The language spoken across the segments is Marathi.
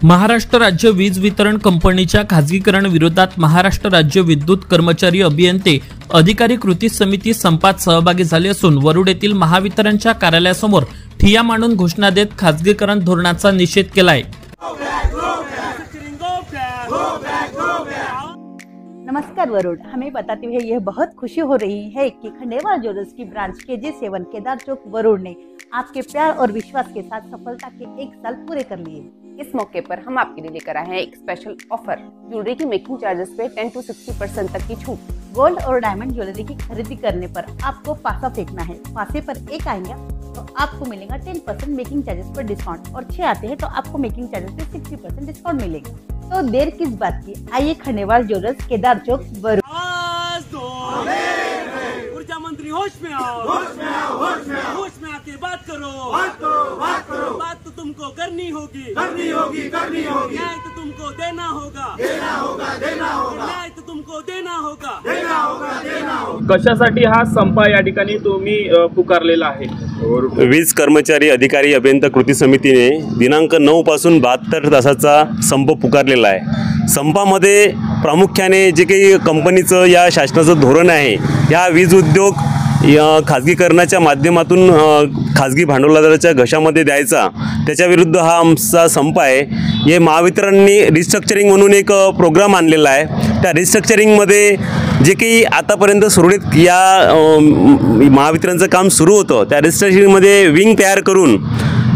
महाराष्ट्र राज्य वीज वितरण कंपनीच्या खाजगीकरण विरोधात महाराष्ट्र राज्य विद्युत कर्मचारी अभियंते अधिकारी कृती समिती संपात सहभागी झाले असून वरुड येथील महावितरणच्या कार्यालयासमोर ठिय्या मांडून घोषणा देत खाजगीकरण धोरणाचा निषेध केलाय। नमस्कार वरुड, हमें बताते हुए यह बहुत खुशी हो रही है कि खंडेवाल ज्वेलर्स की ब्रांच KG7 केदार चौक वरुड ने आपके प्यार और विश्वास के साथ सफलता के 1 साल पूरे कर लिए। इस मौके पर हम आपके लिए लेकर आए हैं एक स्पेशल ऑफर। ज्वेलरी की मेकिंग चार्जेस पे 10 to 60% तक की छूट। गोल्ड और डायमंड ज्वेलरी की खरीदी करने पर आपको पासा फेंकना है, पासे पर 1 आएंगे तो आपको मिलेगा 10% मेकिंग चार्जेस पर डिस्काउंट और 6 आते हैं तो आपको मेकिंग चार्जेस पे 60% डिस्काउंट मिलेगा। तो देर किस बात की, आइए खंडेवाल ज्वेलर्स केदार चौक वरुड। ऊर्जा मंत्री होश में आओ, होश में आओ, होश में आओ, होश में आके बात करो, बात करो, बात करो। बात तो तुमको करनी होगी, करनी होगी, करनी होगी। न्याय तो तुमको देना होगा, देना होगा, देना होगा। न्याय तो तुमको देना होगा, देना होगा, देना होगा। कशासाठी हा संप या ठिकाणी तुम्ही पुकारलेला आहे? वीज कर्मचारी अधिकारी अभियंता कृती समितीने दिनांक 9 पासून 72 तासाचा संप पुकारलेला आहे। संपामध्ये प्रामुख्याने जे काही कंपनीचं या शासनाचं धोरण आहे, या वीज उद्योग खाजगीकरणाच्या माध्यमातून खाजगी भांडवलदाराच्या घशामध्ये द्यायचा, त्याच्या विरुद्ध हा आमचा संप आहे। हे महावितरणने रिस्ट्रक्चरिंग म्हणून एक प्रोग्राम आणलेला आहे। त्या रिस्ट्रक्चरिंगमध्ये जे काही आतापर्यंत सुरळीत या महावितरणचं काम सुरू होतं, त्या रिस्ट्रक्चरिंगमध्ये विंग तयार करून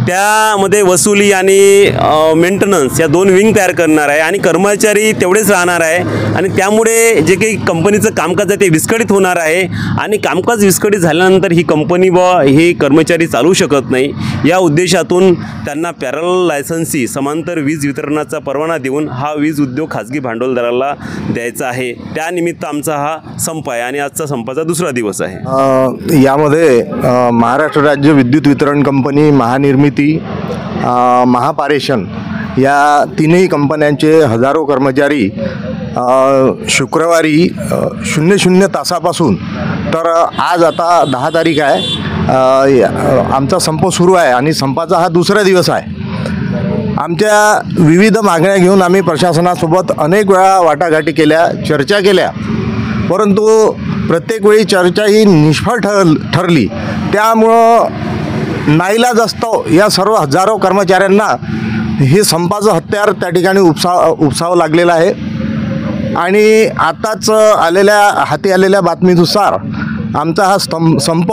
त्यामध्ये वसुली आणि मेंटेनन्स या 2 विंग तयार करणार आहे आणि कर्मचारी तेवढेच राहणार आहे आणि त्यामुळे जे काही कंपनीचं कामकाज आहे ते विस्कळीत होणार आहे आणि कामकाज विस्कळीत झाल्यानंतर ही कंपनी हे कर्मचारी चालू शकत नाही। या उद्देशातून त्यांना पॅरलल लायसन्सी समांतर वीज वितरणाचा परवाना देऊन हा वीज उद्योग खाजगी भांडवलदाराला द्यायचा आहे। त्यानिमित्त आमचा हा संप आहे आणि आजचा संपाचा दुसरा दिवस आहे। यामध्ये महाराष्ट्र राज्य विद्युत वितरण कंपनी, महानिर्मिती, महापारेषण या तीनही कंपन्यांचे हजारो कर्मचारी शुक्रवारी 00 तासापासून तर आज आता 10 तारीख आहे, आमचा संप सुरू आहे आणि संपाचा हा दुसरा दिवस आहे। आमच्या विविध मागण्या घेऊन आम्ही प्रशासनासोबत अनेक वेळा वाटाघाटी केल्या, चर्चा केल्या, परंतु प्रत्येक वेळी चर्चा ही निष्फळ ठरली। त्यामुळं नाईलाज असतो या सर्व हजारो कर्मचाऱ्यांना हे संपाचं हत्यार त्या ठिकाणी उपसावं लागलेलं आहे आणि आताच हाती आलेल्या बातमीनुसार आमचा हा संप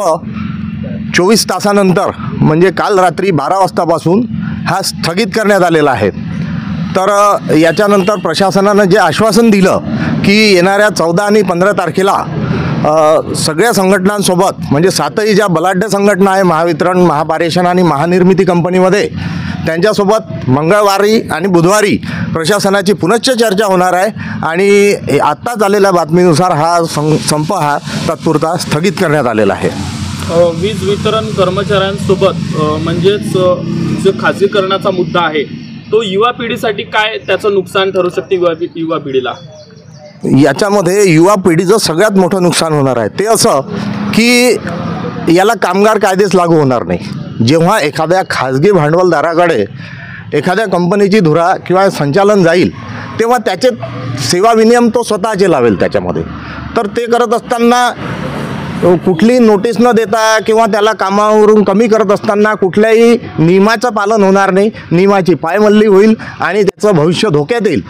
24 तासानंतर म्हणजे काल रात्री 12 वाजतापासून हा स्थगित करण्यात आलेला आहे। तर याच्यानंतर प्रशासनानं जे आश्वासन दिलं की येणाऱ्या 14 आणि 15 तारखेला सगळ्या संघटनांसोबत म्हणजे 7ही ज्या बलाढ्य संघटना आहे, महावितरण, महापारेषण आणि महानिर्मिती कंपनीमध्ये, त्यांच्यासोबत मंगळवारी आणि बुधवारी प्रशासनाची पुनश्च चर्चा होणार आहे आणि आत्ताच आलेल्या बातमीनुसार हा संप हा तात्पुरता स्थगित करण्यात आलेला आहे। वीज वितरण कर्मचाऱ्यांसोबत म्हणजेच जो खाजगीकरणाचा मुद्दा आहे तो युवा पिढीसाठी काय त्याचं नुकसान ठरू शकते? युवा पिढीला याच्यामध्ये युवा पिढीचं सगळ्यात मोठं नुकसान होणार आहे ते असं की याला कामगार कायदेच लागू होणार नाही। जेव्हा एखाद्या खाजगी भांडवलदाराकडे एखाद्या कंपनीची धुरा किंवा संचालन जाईल तेव्हा त्याचे सेवा विनियम तो स्वतःचे लावेल त्याच्यामध्ये। तर ते करत असताना कुठली नोटीस न देता किंवा त्याला कामावरून कमी करत असताना कुठल्याही नियमाचं पालन होणार नाही, नियमाची पायमल्ली होईल आणि त्याचं भविष्य धोक्यात येईल।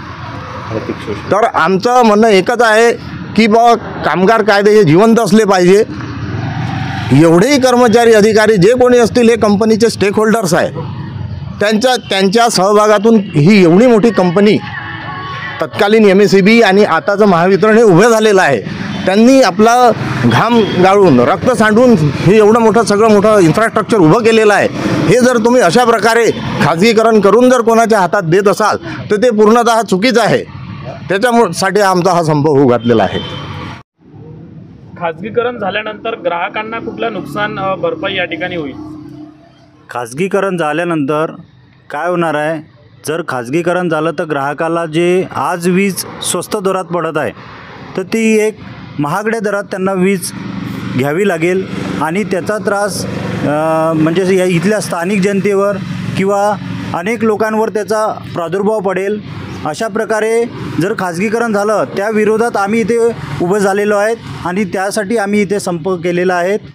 तर आमचं म्हणणं एकच आहे की कामगार कायदे हे जिवंत असले पाहिजे। एवढेही कर्मचारी अधिकारी जे कोणी असतील हे कंपनीचे स्टेक होल्डर्स आहे, त्यांच्या सहभागातून ही एवढी मोठी कंपनी तत्कालीन MSEB आणि आताचं महावितरण हे उभे झालेलं आहे। त्यांनी आपला घाम गाळून रक्त सांडून हे एवढं मोठं इन्फ्रास्ट्रक्चर उभं केलेलं आहे। हे जर तुम्ही अशा प्रकारे खाजगीकरण करून जर कोणाच्या हातात देत असाल तर ते पूर्णतः चुकीचं आहे। त्याच्यासाठी आमचा हा संप होऊ घातलेला आहे। खाजगीकरण झाल्यानंतर ग्राहकांना कुठलं नुकसान भरपाई या ठिकाणी होईल? खाजगीकरण झाल्यानंतर काय होणार आहे, जर खाजगीकरण झालं तर ग्राहकाला जे आज वीज स्वस्त दरात पडत आहे तर ती एक महागड्या दरात त्यांना वीज घ्यावी लागेल आणि त्याचा त्रास म्हणजे इथल्या स्थानिक जनतेवर किंवा अनेक लोकांवर त्याचा प्रादुर्भाव पडेल. अशा प्रकारे जर खाजगीकरण झालं त्या विरोधात आम्ही इथे उभं झालेलो आहेत आणि त्यासाठी आम्ही इथे संप केलेला आहे.